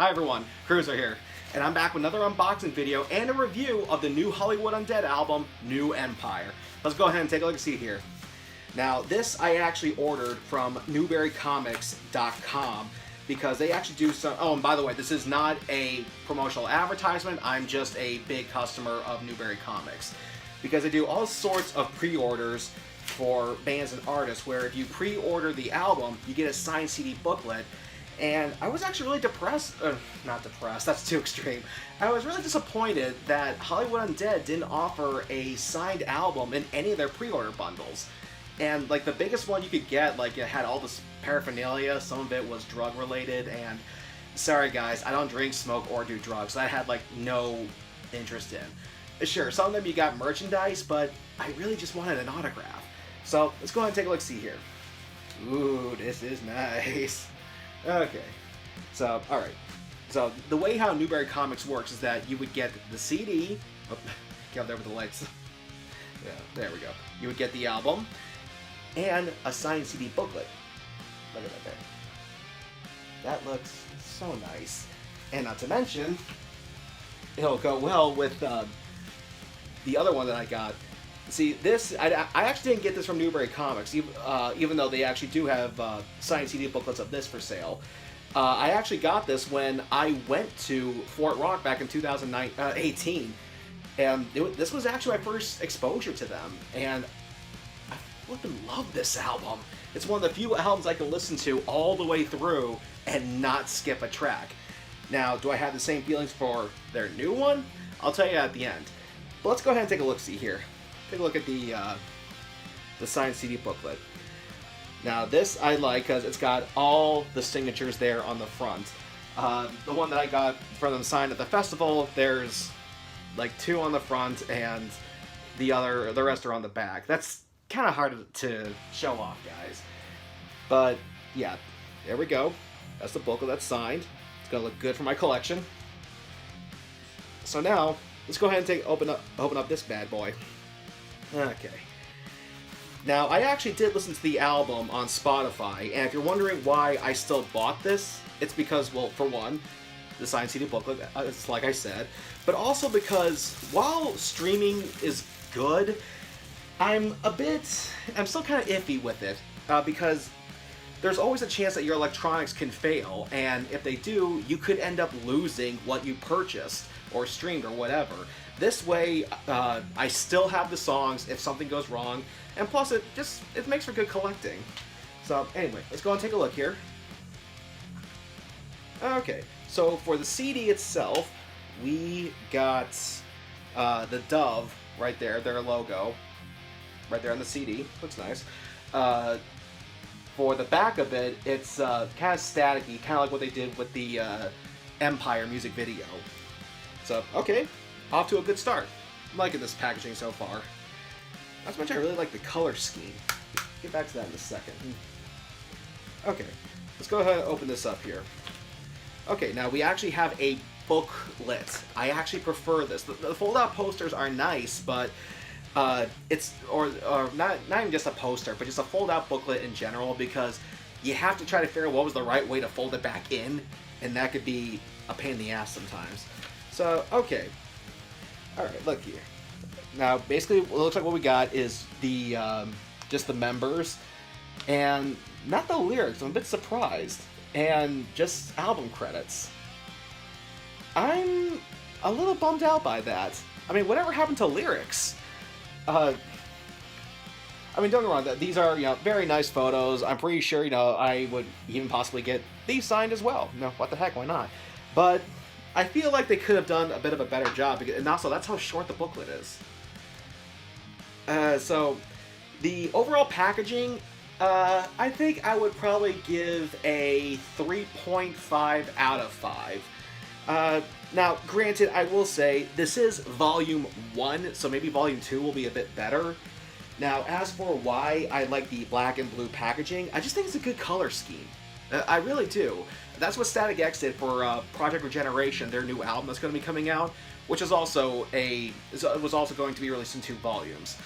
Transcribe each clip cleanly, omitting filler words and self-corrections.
Hi everyone, Cruiser here, and I'm back with another unboxing video and a review of the new Hollywood Undead album, New Empire. Let's go ahead and take a look and see here. Now, this I actually ordered from newberrycomics.com because they actually do some... Oh, and by the way, this is not a promotional advertisement. I'm just a big customer of Newberry Comics because they do all sorts of pre-orders for bands and artists where if you pre-order the album, you get a signed CD booklet. And I was actually really not depressed, that's too extreme. I was really disappointed that Hollywood Undead didn't offer a signed album in any of their pre-order bundles. And like the biggest one you could get, like it had all this paraphernalia, some of it was drug related, and sorry guys, I don't drink, smoke, or do drugs. I had like no interest in. Sure, some of them you got merchandise, but I really just wanted an autograph. So let's go ahead and take a look, see here. Ooh, this is nice. Okay, so, alright. So, the way how Newberry Comics works is that you would get the CD. Oh, get up there with the lights. Yeah, there we go. You would get the album and a signed CD booklet. Look at that there. That looks so nice. And not to mention, it'll go well with the other one that I got. See, this, I actually didn't get this from Newberry Comics, even though they actually do have signed CD booklets of this for sale. I actually got this when I went to Fort Rock back in 2018, and this was actually my first exposure to them, and I flippin' love this album. It's one of the few albums I can listen to all the way through and not skip a track. Now, do I have the same feelings for their new one? I'll tell you at the end. But let's go ahead and take a look-see here. Take a look at the signed CD booklet. Now this I like because it's got all the signatures there on the front. The one that I got from them signed at the festival, there's like 2 on the front and the rest are on the back. That's kind of hard to show off, guys. But yeah, there we go. That's the booklet that's signed. It's gonna look good for my collection. So now let's go ahead and open up this bad boy. Okay. Now, I actually did listen to the album on Spotify, and if you're wondering why I still bought this, it's because, well, for one, the signed CD booklet, it's like I said, but also because while streaming is good, I'm still kind of iffy with it, because there's always a chance that your electronics can fail, and if they do, you could end up losing what you purchased or streamed or whatever. This way, I still have the songs if something goes wrong, and plus it makes for good collecting. So anyway, let's go and take a look here. Okay, so for the CD itself, we got the Dove right there, their logo, right there on the CD. Looks nice. For the back of it, it's kind of staticky, kind of like what they did with the Empire music video. So, okay, off to a good start. I'm liking this packaging so far. Not to mention I really like the color scheme. Get back to that in a second. Okay, let's go ahead and open this up here. Okay, now we actually have a booklet. I actually prefer this. The fold-out posters are nice, but it's not even just a poster, but just a fold-out booklet in general, because you have to try to figure out what was the right way to fold it back in, and that could be a pain in the ass sometimes. So, okay. Alright, look here. Now, basically, it looks like what we got is the, just the members, and not the lyrics. I'm a bit surprised. And just album credits. I'm a little bummed out by that. I mean, whatever happened to lyrics? I mean, don't get me wrong, these are, very nice photos. I'm pretty sure, I would even possibly get these signed as well. What the heck, why not? But I feel like they could have done a bit of a better job, and also that's how short the booklet is. So, the overall packaging, I think I would probably give a 3.5 out of 5. Now, granted, I will say, this is Volume 1, so maybe Volume 2 will be a bit better. Now, as for why I like the black and blue packaging, I just think it's a good color scheme. I really do. That's what Static X did for Project Regeneration, their new album that's going to be coming out, which is also was also going to be released in 2 volumes.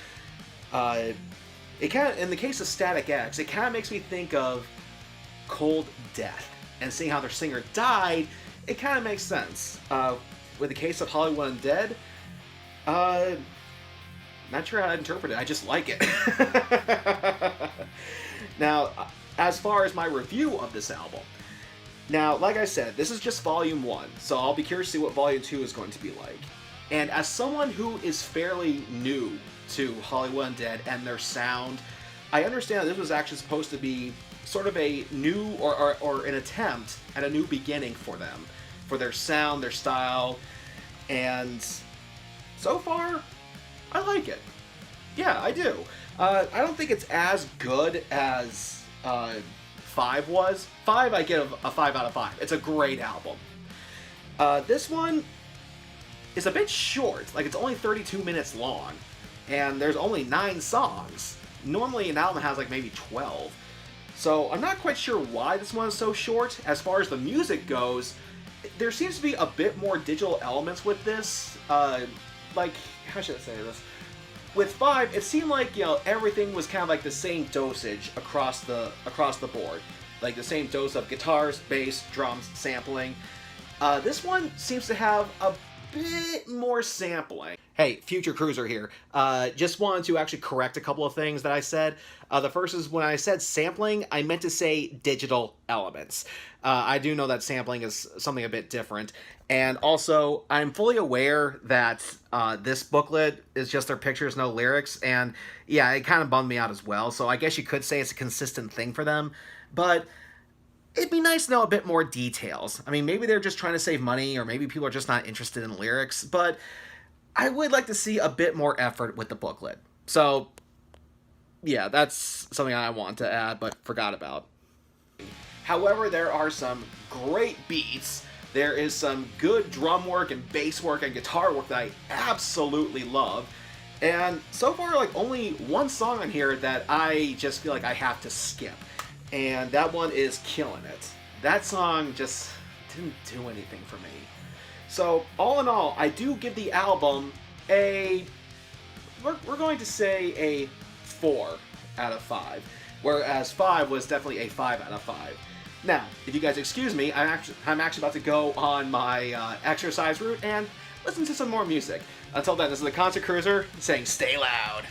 It kind of, in the case of Static X, it kind of makes me think of Cold Death, and seeing how their singer died, it kind of makes sense. With the case of Hollywood Undead, not sure how to interpret it. I just like it. Now, as far as my review of this album, now, like I said, this is just Volume 1, so I'll be curious to see what Volume 2 is going to be like. And as someone who is fairly new to Hollywood Undead and their sound, I understand that this was actually supposed to be sort of a new, or an attempt at a new beginning for them, for their sound, their style, and so far, I like it. Yeah, I do. I don't think it's as good as 5 was. 5, I give a 5 out of 5. It's a great album. This one is a bit short. Like, it's only 32 minutes long, and there's only 9 songs. Normally, an album has, like, maybe 12. So, I'm not quite sure why this one is so short. As far as the music goes, there seems to be a bit more digital elements with this. Like, how should I say this? With 5, it seemed like, you know, everything was kind of like the same dosage across the board. Like the same dose of guitars, bass, drums, sampling. This one seems to have a bit more sampling. Hey, Future Cruiser here. Just wanted to actually correct a couple of things that I said. The first is when I said sampling, I meant to say digital elements. I do know that sampling is something a bit different. And also, I'm fully aware that this booklet is just their pictures, no lyrics. And yeah, it kind of bummed me out as well. So I guess you could say it's a consistent thing for them. But it'd be nice to know a bit more details. I mean, maybe they're just trying to save money, or maybe people are just not interested in lyrics. But I would like to see a bit more effort with the booklet. So yeah, that's something I want to add, but forgot about. However, there are some great beats. There is some good drum work and bass work and guitar work that I absolutely love. And so far, like, only one song on here that I just feel like I have to skip. And that one is Killing It. That song just didn't do anything for me. So, all in all, I do give the album a... We're going to say a 4 out of 5. Whereas 5 was definitely a 5 out of 5. Now, if you guys excuse me, I'm actually about to go on my exercise route and listen to some more music. Until then, this is the Concert Cruiser saying stay loud.